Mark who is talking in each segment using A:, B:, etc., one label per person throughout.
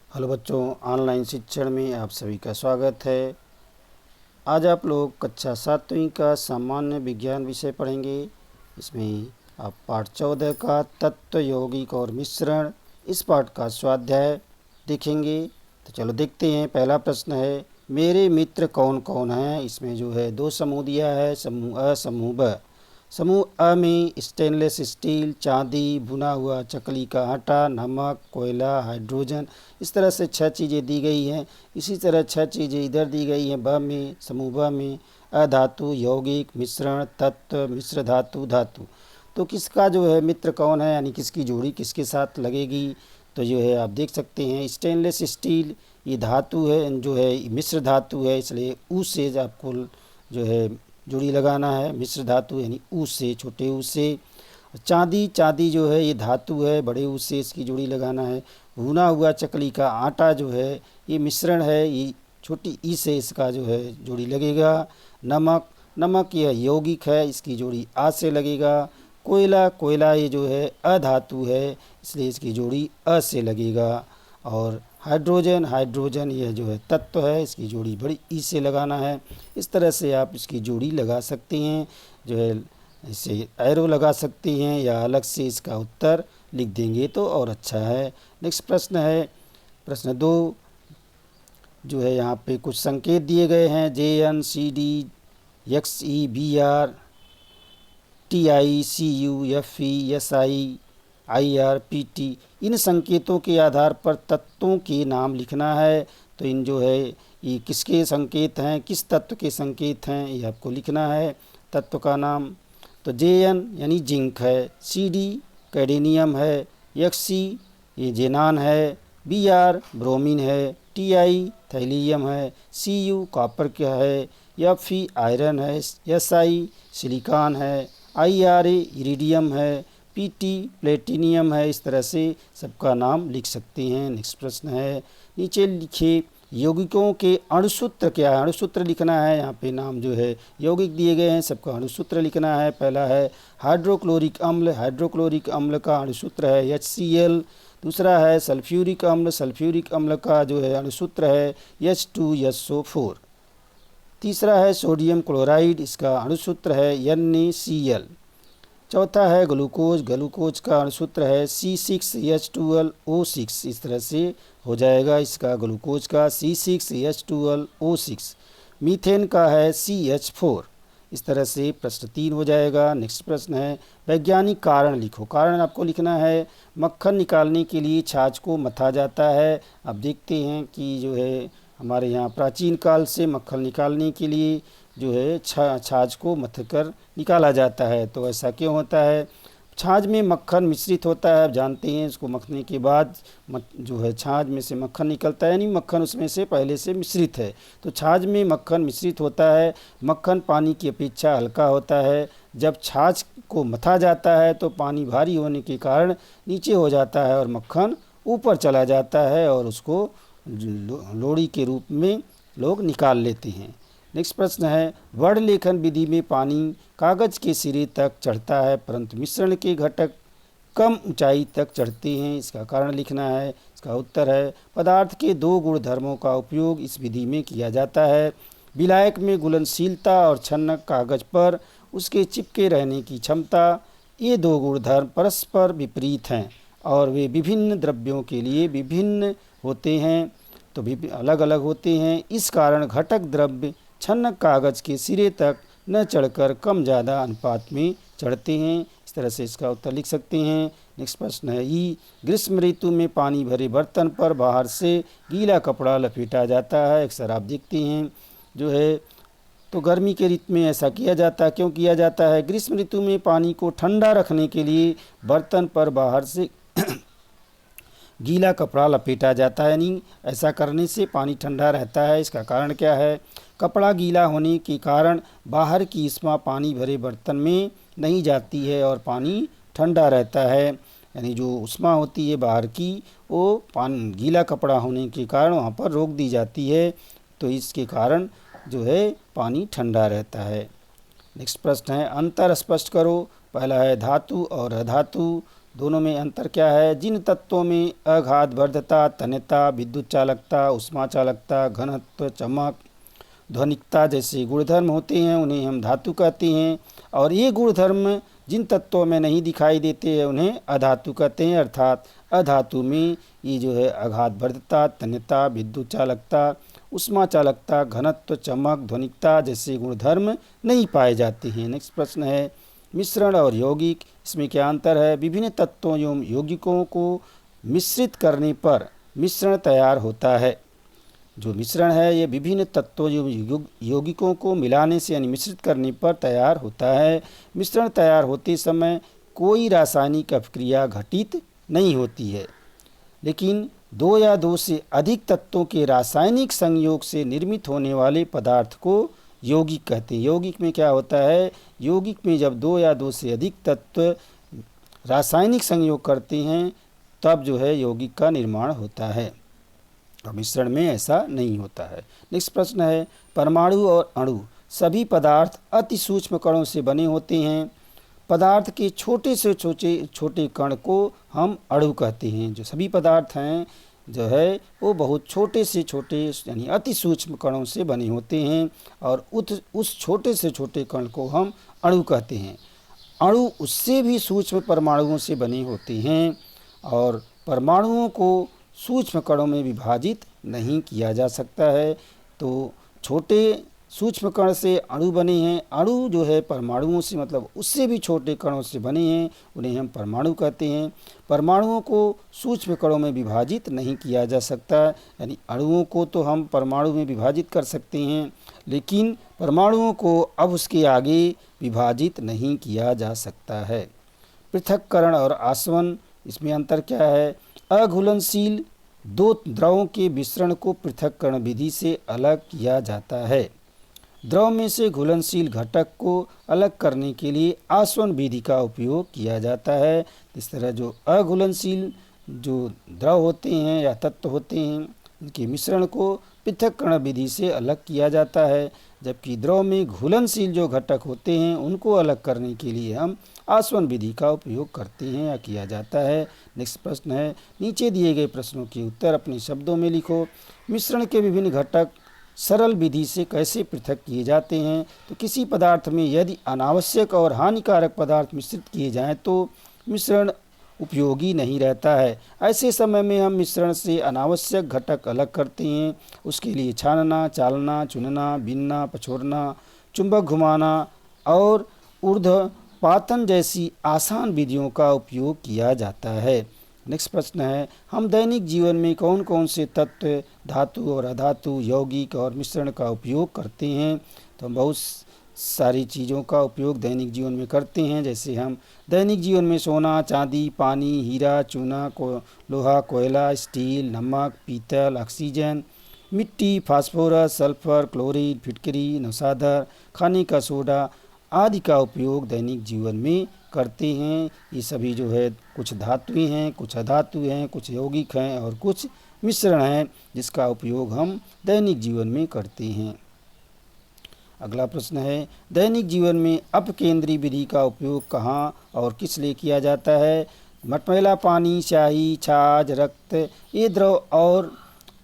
A: Hello बच्चों, online शिक्षण में आप सभी का स्वागत है। आज आप लोग कक्षा 7वीं का सामान्य विज्ञान विषय पढ़ेंगे। इसमें आप पाठ 14 का तत्व यौगिक और मिश्रण इस पाठ का स्वाध्याय देखेंगे। तो चलो देखते हैं। पहला प्रश्न है, मेरे मित्र कौन कौन हैं। इसमें जो है दो समूह दिया है, समूह अ समूह ब। समूह अ में स्टेनलेस स्टील, चांदी, भुना हुआ चकली का आटा, नमक, कोयला, हाइड्रोजन, इस तरह से 6 चीज़ें दी गई हैं। इसी तरह 6 चीज़ें इधर दी गई हैं ब में, समूह ब में। अधातु, यौगिक, मिश्रण, तत्व, मिश्र धातु, धातु। तो किसका जो है मित्र कौन है, यानी किसकी जोड़ी किसके साथ लगेगी। तो जो है आप देख सकते हैं स्टेनलेस स्टील ये धातु है, जो है मिश्र धातु है, इसलिए ऊ से आपको जो है जोड़ी लगाना है। मिश्र धातु यानी ऊ से, छोटे ऊ से। चांदी, चांदी जो है ये धातु है, बड़े ऊ से इसकी जोड़ी लगाना है। भुना हुआ चकली का आटा जो है ये मिश्रण है, ये छोटी ई से इसका जो है जोड़ी लगेगा। नमक, नमक यह यौगिक है, इसकी जोड़ी आ से लगेगा। कोयला, कोयला ये जो है अधातु है, इसलिए इसकी जोड़ी अ से लगेगा। और हाइड्रोजन, हाइड्रोजन यह जो है तत्व है, इसकी जोड़ी बड़ी ई से लगाना है। इस तरह से आप इसकी जोड़ी लगा सकते हैं, जो है इसे एरो लगा सकते हैं या अलग से इसका उत्तर लिख देंगे तो और अच्छा है। नेक्स्ट प्रश्न है, प्रश्न 2 जो है यहाँ पे कुछ संकेत दिए गए हैं। JNCD XE BR TICUFESIIRPT, इन संकेतों के आधार पर तत्वों के नाम लिखना है। तो इन जो है ये किसके संकेत हैं, किस तत्व के संकेत हैं, ये आपको लिखना है तत्व का नाम। तो JN यानी जिंक है, CD कैडेनियम है, XC ये जेनान है, BR ब्रोमीन है, TI थैलियम है, CU कॉपर का है, FE आयरन है, SI सिलिकॉन है, IRA इरिडियम है, PT प्लेटिनियम है। इस तरह से सबका नाम लिख सकते हैं। नेक्स्ट प्रश्न है, नीचे लिखे यौगिकों के अणुसूत्र क्या है। अणुसूत्र लिखना है, यहाँ पे नाम जो है यौगिक दिए गए हैं, सबका अणुसूत्र लिखना है। पहला है हाइड्रोक्लोरिक अम्ल, हाइड्रोक्लोरिक अम्ल का अणुसूत्र है HCl। दूसरा है सल्फ्यूरिक अम्ल, सल्फ्यूरिक अम्ल का जो है अणुसूत्र है H2SO4। तीसरा है सोडियम क्लोराइड, इसका अणुसूत्र है NaCl। चौथा है ग्लूकोज, ग्लूकोज का अणुसूत्र है C6H12O6। इस तरह से हो जाएगा इसका ग्लूकोज का C6H12O6। मीथेन का है CH4। इस तरह से प्रश्न 3 हो जाएगा। नेक्स्ट प्रश्न है, वैज्ञानिक कारण लिखो। कारण आपको लिखना है, मक्खन निकालने के लिए छाछ को मथा जाता है। अब देखते हैं कि जो है हमारे यहाँ प्राचीन काल से मक्खन निकालने के लिए जो है छाछ को मथ कर निकाला जाता है। तो ऐसा क्यों होता है। छाछ में मक्खन मिश्रित होता है, आप जानते हैं। इसको मखने के बाद जो है छाछ में से मक्खन निकलता है, यानी मक्खन उसमें से पहले से मिश्रित है। तो छाछ में मक्खन मिश्रित होता है। मक्खन पानी की अपेक्षा हल्का होता है। जब छाछ को मथा जाता है तो पानी भारी होने के कारण नीचे हो जाता है और मक्खन ऊपर चला जाता है, और उसको लोड़ी के रूप में लोग निकाल लेते हैं। नेक्स्ट प्रश्न है, वर्ण लेखन विधि में पानी कागज के सिरे तक चढ़ता है, परंतु मिश्रण के घटक कम ऊंचाई तक चढ़ते हैं। इसका कारण लिखना है। इसका उत्तर है, पदार्थ के 2 गुणधर्मों का उपयोग इस विधि में किया जाता है। विलायक में घुलनशीलता और छन्नक कागज पर उसके चिपके रहने की क्षमता, ये 2 गुणधर्म परस्पर विपरीत हैं और वे विभिन्न द्रव्यों के लिए विभिन्न होते हैं, तो भी अलग अलग होते हैं। इस कारण घटक द्रव्य छन्नक कागज के सिरे तक न चढ़कर कम ज़्यादा अनुपात में चढ़ते हैं। इस तरह से इसका उत्तर लिख सकते हैं। नेक्स्ट प्रश्न है, ग्रीष्म ऋतु में पानी भरे बर्तन पर बाहर से गीला कपड़ा लपेटा जाता है। अक्सर आप देखते हैं जो है, तो गर्मी के ऋतु में ऐसा किया जाता है। क्यों किया जाता है। ग्रीष्म ऋतु में पानी को ठंडा रखने के लिए बर्तन पर बाहर से गीला कपड़ा लपेटा जाता है, यानी ऐसा करने से पानी ठंडा रहता है। इसका कारण क्या है। कपड़ा गीला होने के कारण बाहर की ऊष्मा पानी भरे बर्तन में नहीं जाती है और पानी ठंडा रहता है, यानी जो ऊष्मा होती है बाहर की, वो पानी गीला कपड़ा होने के कारण वहाँ पर रोक दी जाती है, तो इसके कारण जो है पानी ठंडा रहता है। नेक्स्ट प्रश्न है, अंतर स्पष्ट करो। पहला है धातु और अधातु, दोनों में अंतर क्या है? जिन तत्वों में अघात वर्धता, तन्यता, विद्युत चालकता, उष्मा चालकता, घनत्व, चमक, ध्वनिकता जैसे गुणधर्म होते हैं उन्हें हम धातु कहते हैं, और ये गुणधर्म जिन तत्वों में नहीं दिखाई देते हैं उन्हें अधातु कहते हैं। अर्थात अधातु में ये जो है अघात वर्धता, तन्यता, विद्युत चालकता, उष्मा चालकता, घनत्व, चमक, ध्वनिकता जैसे गुणधर्म नहीं पाए जाते हैं। नेक्स्ट प्रश्न है मिश्रण और यौगिक, इसमें क्या अंतर है? विभिन्न तत्वों एवं यौगिकों को मिश्रित करने पर मिश्रण तैयार होता है। जो मिश्रण है ये विभिन्न तत्वों एवं यौगिकों को मिलाने से यानी मिश्रित करने पर तैयार होता है। मिश्रण तैयार होते समय कोई रासायनिक अभिक्रिया घटित नहीं होती है, लेकिन दो या दो से अधिक तत्वों के रासायनिक संयोग से निर्मित होने वाले पदार्थ को यौगिक कहते हैं। यौगिक में क्या होता है? यौगिक में जब दो या दो से अधिक तत्व रासायनिक संयोग करते हैं तब जो है यौगिक का निर्माण होता है, और मिश्रण में ऐसा नहीं होता है। नेक्स्ट प्रश्न है परमाणु और अणु, सभी पदार्थ अति सूक्ष्म कणों से बने होते हैं। पदार्थ के छोटे से छोटे कण को हम अणु कहते हैं। जो सभी पदार्थ हैं जो है वो बहुत छोटे से छोटे यानी अति सूक्ष्म कणों से बने होते हैं, और उस छोटे से छोटे कण को हम अणु कहते हैं। अणु उससे भी सूक्ष्म परमाणुओं से बने होते हैं, और परमाणुओं को सूक्ष्म कणों में विभाजित नहीं किया जा सकता है। तो छोटे सूक्ष्म कण से अणु बने हैं। अणु जो है परमाणुओं से मतलब उससे भी छोटे कणों से बने हैं, उन्हें हम परमाणु कहते हैं। परमाणुओं को सूक्ष्म कणों में विभाजित नहीं किया जा सकता, यानी अणुओं को तो हम परमाणु में विभाजित कर सकते हैं, लेकिन परमाणुओं को अब उसके आगे विभाजित नहीं किया जा सकता है। पृथक्करण और आसवन, इसमें अंतर क्या है? अघुलनशील दो द्रवों के मिश्रण को पृथक्करण विधि से अलग किया जाता है। द्रव में से घुलनशील घटक को अलग करने के लिए आसवन विधि का उपयोग किया जाता है। इस तरह जो अघुलनशील जो द्रव होते हैं या तत्व होते हैं उनके मिश्रण को पृथक्करण विधि से अलग किया जाता है, जबकि द्रव में घुलनशील जो घटक होते हैं उनको अलग करने के लिए हम आसवन विधि का उपयोग करते हैं या किया जाता है। नेक्स्ट प्रश्न है नीचे दिए गए प्रश्नों के उत्तर अपने शब्दों में लिखो। मिश्रण के विभिन्न घटक सरल विधि से कैसे पृथक किए जाते हैं? तो किसी पदार्थ में यदि अनावश्यक और हानिकारक पदार्थ मिश्रित किए जाएं तो मिश्रण उपयोगी नहीं रहता है। ऐसे समय में हम मिश्रण से अनावश्यक घटक अलग करते हैं। उसके लिए छानना, चालना, चुनना, बीनना, पछोड़ना, चुंबक घुमाना और ऊर्ध्वपातन जैसी आसान विधियों का उपयोग किया जाता है। नेक्स्ट प्रश्न है हम दैनिक जीवन में कौन कौन से तत्व, धातु और अधातु, यौगिक और मिश्रण का उपयोग करते हैं? तो हम बहुत सारी चीज़ों का उपयोग दैनिक जीवन में करते हैं। जैसे हम दैनिक जीवन में सोना, चांदी, पानी, हीरा, चूना, लोहा, कोयला, स्टील, नमक, पीतल, ऑक्सीजन, मिट्टी, फास्फोरस, सल्फर, क्लोरीन, फिटकरी, नौशाधर, खाने का सोडा आदि का उपयोग दैनिक जीवन में करते हैं। ये सभी जो है कुछ धातुएं हैं, कुछ अधातु हैं, कुछ यौगिक हैं और कुछ मिश्रण हैं जिसका उपयोग हम दैनिक जीवन में करते हैं। अगला प्रश्न है दैनिक जीवन में अपकेंद्री विधि का उपयोग कहाँ और किस लिए किया जाता है? मटमैला पानी, स्याही, छाछ, रक्त ये द्रव और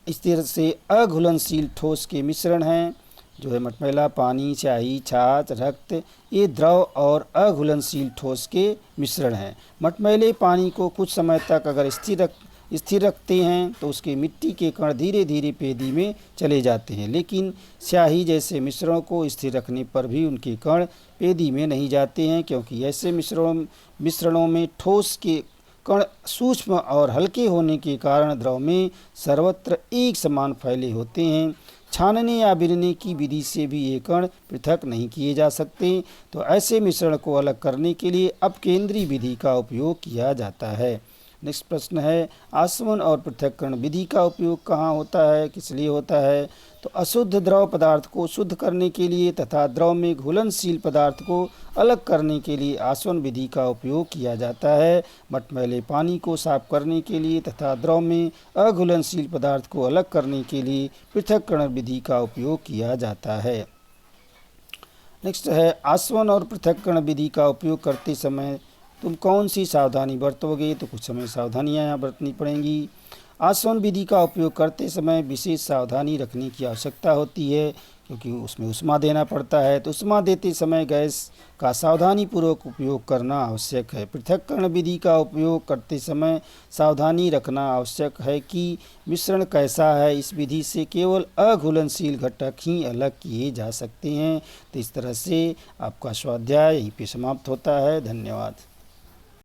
A: इस तरह से अघुलनशील ठोस के मिश्रण हैं। जो है मटमैला पानी, स्याही, छाछ, रक्त ये द्रव और अघुलनशील ठोस के मिश्रण हैं। मटमैले पानी को कुछ समय तक अगर स्थिर रखते हैं तो उसके मिट्टी के कण धीरे धीरे पेदी में चले जाते हैं, लेकिन स्याही जैसे मिश्रणों को स्थिर रखने पर भी उनके कण पेदी में नहीं जाते हैं, क्योंकि ऐसे मिश्रणों में ठोस के कण सूक्ष्म और हल्के होने के कारण द्रव में सर्वत्र एक समान फैले होते हैं। छानने या बीनने की विधि से भी ये कण पृथक नहीं किए जा सकते, तो ऐसे मिश्रण को अलग करने के लिए अपकेंद्री विधि का उपयोग किया जाता है। नेक्स्ट प्रश्न है आसवन और पृथक्करण विधि का उपयोग कहाँ होता है, किस लिए होता है? तो अशुद्ध द्रव पदार्थ को शुद्ध करने के लिए तथा द्रव में घुलनशील पदार्थ को अलग करने के लिए आसवन विधि का उपयोग किया जाता है। मटमैले पानी को साफ करने के लिए तथा द्रव में अघुलनशील पदार्थ को अलग करने के लिए पृथक्करण विधि का उपयोग किया जाता है। नेक्स्ट है आसवन और पृथक्करण विधि का उपयोग करते समय तुम कौन सी सावधानी बरतोगे? तो कुछ समय सावधानियां यहाँ बरतनी पड़ेंगी। आसवन विधि का उपयोग करते समय विशेष सावधानी रखने की आवश्यकता होती है, क्योंकि उसमें उष्मा देना पड़ता है। तो उष्मा देते समय गैस का सावधानीपूर्वक उपयोग करना आवश्यक है। पृथक्करण विधि का उपयोग करते समय सावधानी रखना आवश्यक है कि मिश्रण कैसा है। इस विधि से केवल अघुलनशील घटक ही अलग किए जा सकते हैं। तो इस तरह से आपका स्वाध्याय यहीं पे समाप्त होता है। धन्यवाद।